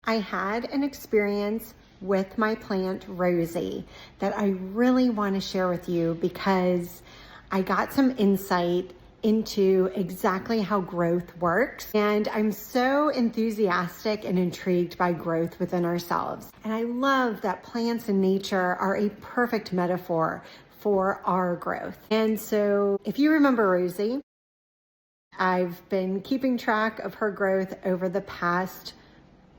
I had an experience with my plant Rosie that I really want to share with you because I got some insight into exactly how growth works. And I'm so enthusiastic and intrigued by growth within ourselves. And I love that plants and nature are a perfect metaphor for our growth. And so if you remember Rosie, I've been keeping track of her growth over the past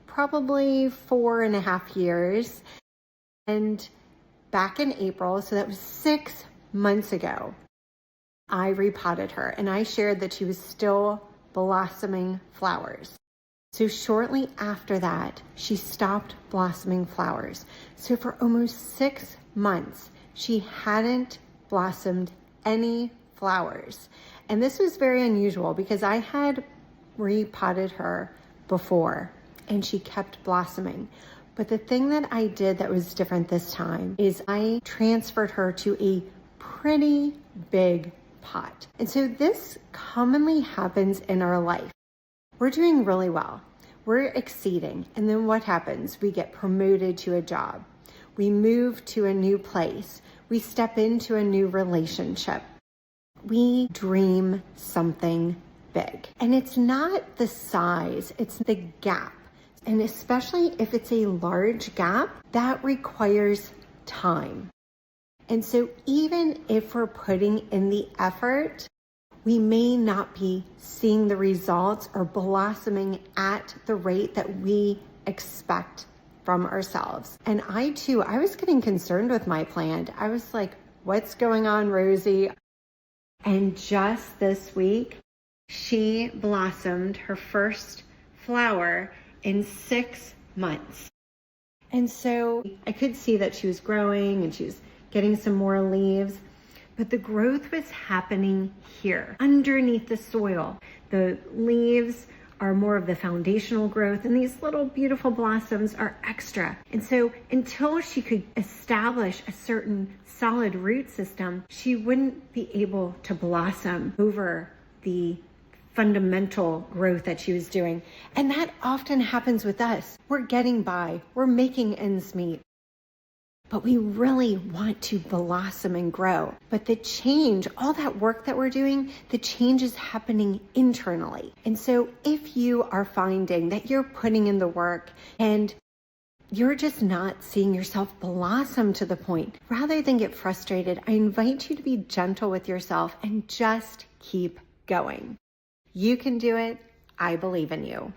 probably 4.5 years. And back in April, so that was 6 months ago, I repotted her and I shared that she was still blossoming flowers. So shortly after that, she stopped blossoming flowers. So for almost 6 months, she hadn't blossomed any flowers. And this was very unusual because I had repotted her before and she kept blossoming. But the thing that I did that was different this time is I transferred her to a pretty big pot. And so this commonly happens in our life. We're doing really well. We're exceeding. And then what happens? We get promoted to a job. We move to a new place. We step into a new relationship. We dream something big. And it's not the size, it's the gap. And especially if it's a large gap, that requires time. And so even if we're putting in the effort, we may not be seeing the results or blossoming at the rate that we expect from ourselves. And I was getting concerned with my plant. I was like, what's going on, Rosie? And just this week, she blossomed her first flower in 6 months. And so I could see that she was growing and she was getting some more leaves, but the growth was happening here underneath the soil. The leaves are more of the foundational growth and these little beautiful blossoms are extra. And so until she could establish a certain solid root system, she wouldn't be able to blossom over the fundamental growth that she was doing. And that often happens with us. We're getting by, we're making ends meet, but we really want to blossom and grow. But the change, all that work that we're doing, the change is happening internally. And so if you are finding that you're putting in the work and you're just not seeing yourself blossom to the point, rather than get frustrated, I invite you to be gentle with yourself and just keep going. You can do it. I believe in you.